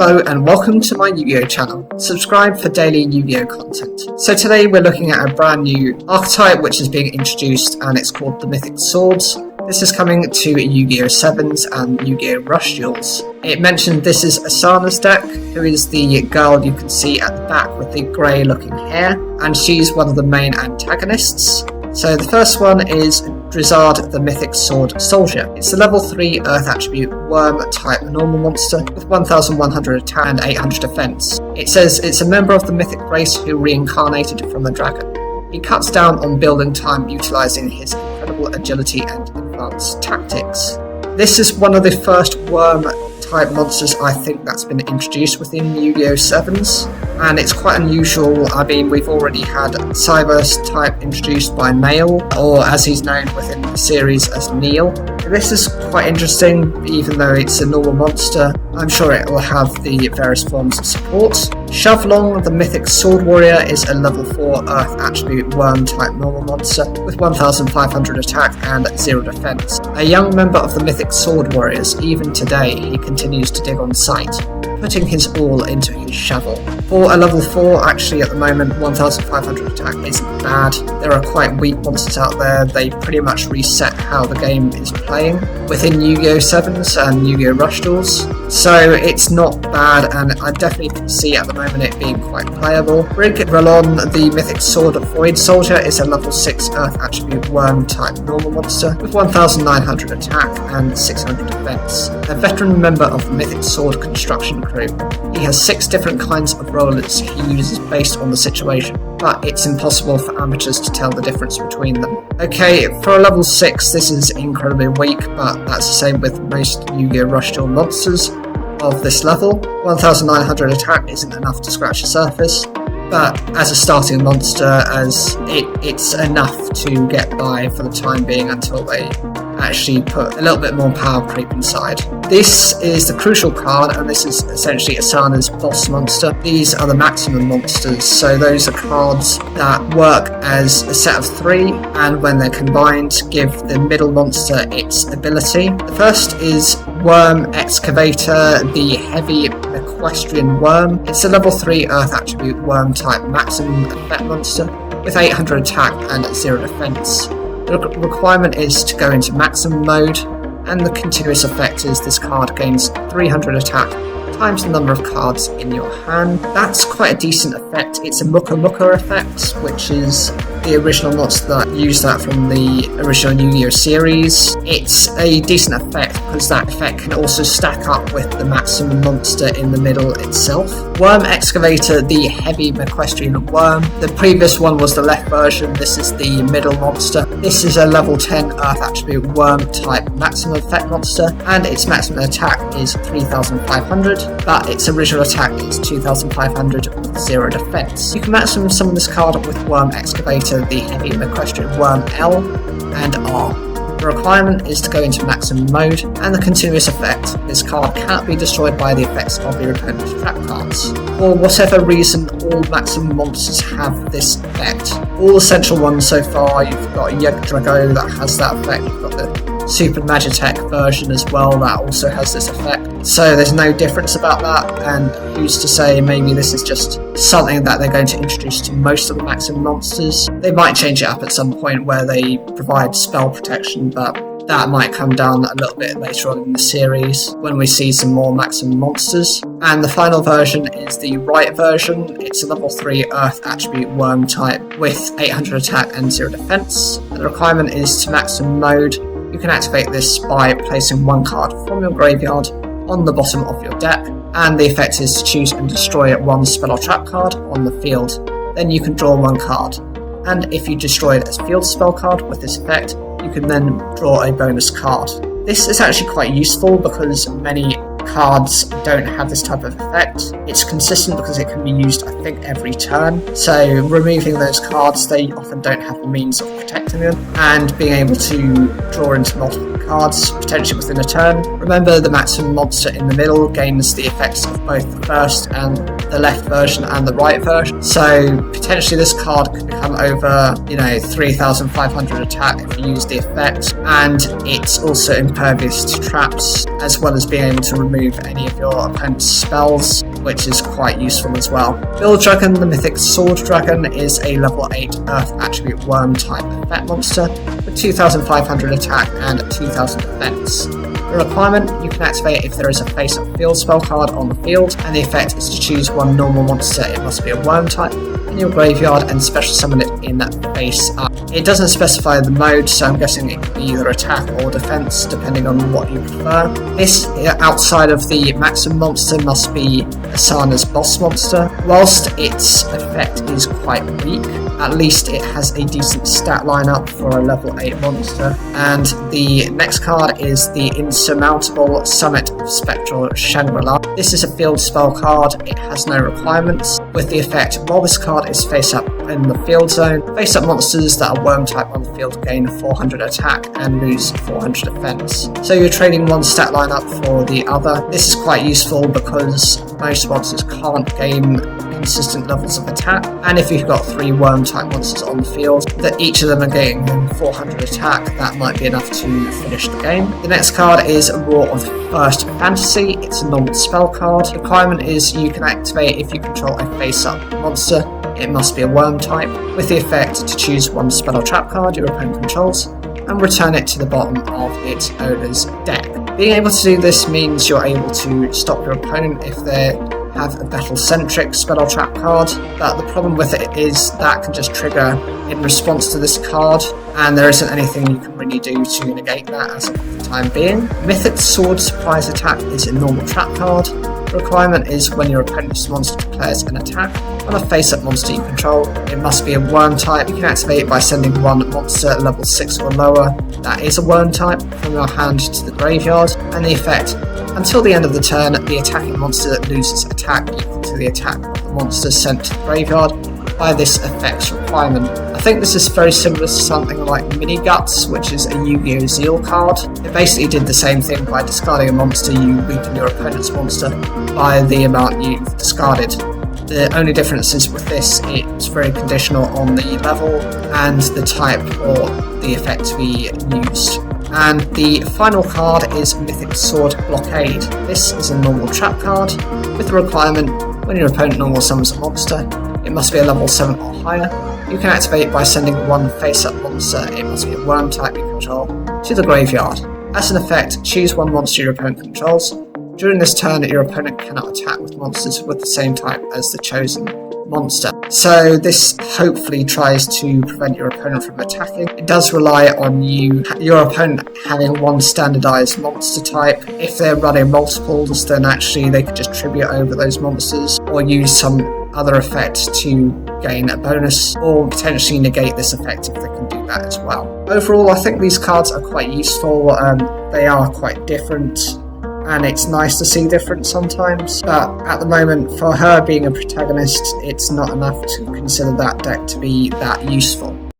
Hello and welcome to my Yu-Gi-Oh channel. Subscribe for daily Yu-Gi-Oh content. So today we're looking at a brand new archetype which is being introduced, and it's called the Mythic Swords. This is coming to Yu-Gi-Oh! 7s and Yu-Gi-Oh! Rush Duels. It mentioned this is ASANA'S deck, who is the girl you can see at the back with the grey looking hair, and she's one of the main antagonists. So the first one is Drizard the Mythic Sword Soldier. It's a level 3 Earth attribute Wyrm type normal monster with 1100 attack and 800 defense. It says it's a member of the Mythic race who reincarnated from a dragon. He cuts down on building time utilizing his incredible agility and advanced tactics. This is one of the first Wyrm type monsters I think that's been introduced within Yu-Gi-Oh! 7s, and it's quite unusual. I mean, we've already had SEVENS type introduced by Nail, or as he's known within the series as Neil. This is quite interesting, even though it's a normal monster. I'm sure it will have the various forms of support. Shovlong the Mythic Sword Warrior is a level 4 Earth attribute Wyrm type normal monster with 1500 attack and 0 defense. A young member of the Mythic Sword Warriors, even today he continues to dig on sight, putting his all into his shovel. For a level 4, actually at the moment 1500 attack isn't bad. There are quite weak monsters out there. They pretty much reset how the game is playing within Yu-Gi-Oh! 7s and Yu-Gi-Oh! Rush Duels. So it's not bad, and I definitely can see at the moment it being quite playable. Rig Rallon the Mythic Sword Void Soldier is a level 6 Earth attribute Wyrm type normal monster with 1900 attack and 600 defense. A veteran member of the Mythic Sword Construction crew. He has 6 different kinds of rollers he uses based on the situation, but it's impossible for amateurs to tell the difference between them. Okay, for a level 6 this is incredibly weak, but that's the same with most Yu-Gi-Oh! Rush Duel monsters of this level. 1900 attack isn't enough to scratch the surface, but as a starting monster, as it's enough to get by for the time being until they actually put a little bit more power creep inside. This is the crucial card, and this is essentially ASANA'S boss monster. These are the maximum monsters, so those are cards that work as a set of 3, and when they're combined give the middle monster its ability. The first is Wyrm Ex-Cavator, the heavy equestrian Wyrm. It's a level 3 Earth attribute Wyrm type maximum effect monster with 800 attack and 0 defense. The requirement is to go into maximum mode, and the continuous effect is this card gains 300 attack times the number of cards in your hand. That's quite a decent effect. It's a Muka Muka effect, which is the original monster that used that from the original Yu-Gi-Oh! Series. It's a decent effect because that effect can also stack up with the maximum monster in the middle itself. Wyrm Ex-Cavator, the heavy equestrian Wyrm. The previous one was the left version, this is the middle monster. This is a level 10 Earth attribute Wyrm type maximum effect monster, and its maximum attack is 3500, but its original attack is 2500 with 0 defense. You can maximum summon this card with Wyrm Ex-Cavator, the heavy equestrian Wyrm L and R. The requirement is to go into maximum mode, and the continuous effect. This card cannot be destroyed by the effects of your opponent's trap cards. For whatever reason, all maximum monsters have this effect. All essential ones so far, you've got Yugioh that has that effect, you've got the Super Magitech version as well that also has this effect. So there's no difference about that, and who's to say maybe this is just something that they're going to introduce to most of the maximum monsters. They might change it up at some point where they provide spell protection, but that might come down a little bit later on in the series when we see some more maximum monsters. And the final version is the right version. It's a level 3 Earth attribute Wyrm type with 800 attack and 0 defense. The requirement is to maximum mode. You can activate this by placing 1 card from your graveyard on the bottom of your deck, and the effect is to choose and destroy 1 spell or trap card on the field. Then you can draw 1 card, and if you destroy it as field spell card with this effect, you can then draw a bonus card. This is actually quite useful because many cards don't have this type of effect. It's consistent because it can be used, I think, every turn. So removing those cards, they often don't have the means of protecting them, and being able to draw into multiple cards, potentially within a turn. Remember, the maximum monster in the middle gains the effects of both the first and the left version and the right version. So potentially this card could become over, 3,500 attack if you use the effect, and it's also impervious to traps, as well as being able to remove any of your opponent's spells, which is quite useful as well. Build Dragon, the Mythic Sword Dragon, is a level 8 Earth Attribute Wyrm type effect monster with 2,500 attack and 2,000 defense. The requirement: you can activate if there is a face-up field spell card on the field, and the effect is to choose one normal monster, it must be a Wyrm type, in your graveyard and special summon it in that face-up. It doesn't specify the mode, so I'm guessing it could be either attack or defense, depending on what you prefer. This, outside of the maximum monster, must be ASANA'S boss monster. Whilst its effect is quite weak, at least it has a decent stat lineup for a level 8 monster. And the next card is the Insurmountable Summit of Spectral Shangri-La. This is a field spell card, it has no requirements. With the effect, while this card is face up in the field zone, face up monsters that are Wyrm type on the field gain 400 attack and lose 400 defense. So you're trading one stat line up for the other. This is quite useful because most monsters can't gain consistent levels of attack, and if you've got 3 Wyrm type monsters on the field that each of them are getting 400 attack, that might be enough to finish the game. The next card is Roar of First Fantasy. It's a normal spell card. The requirement is you can activate if you control a face-up monster, it must be a Wyrm type, with the effect to choose one spell or trap card your opponent controls and return it to the bottom of its owner's deck. Being able to do this means you're able to stop your opponent if they have a battle-centric spell or trap card, but the problem with it is that can just trigger in response to this card, and there isn't anything you can really do to negate that as of the time being. Mythic Sword Surprise Attack is a normal trap card. The requirement is when your opponent's monster declares an attack on a face-up monster you control, it must be a Wyrm type. You can activate it by sending one monster level 6 or lower that is a Wyrm type from your hand to the graveyard, and the effect: until the end of the turn, the attacking monster loses attack equal to the attack of the monster sent to the graveyard by this effect's requirement. I think this is very similar to something like Mini Guts, which is a Yu-Gi-Oh! Zeal card. It basically did the same thing. By discarding a monster, you weaken your opponent's monster by the amount you've discarded. The only difference is with this, it's very conditional on the level and the type or the effect to be used. And the final card is Mythic Sword Blockade. This is a normal trap card with the requirement: when your opponent normal summons a monster, it must be a level 7 or higher. You can activate by sending one face-up monster, it must be a Wyrm type you control, to the graveyard. As an effect, choose one monster your opponent controls. During this turn, your opponent cannot attack with monsters with the same type as the chosen monster. So this hopefully tries to prevent your opponent from attacking. It does rely on your opponent having one standardized monster type. If they're running multiples, then actually they could just tribute over those monsters or use some other effect to gain a bonus, or potentially negate this effect if they can do that as well. Overall, I think these cards are quite useful. They are quite different, and it's nice to see different sometimes, but at the moment, for her being a protagonist, it's not enough to consider that deck to be that useful.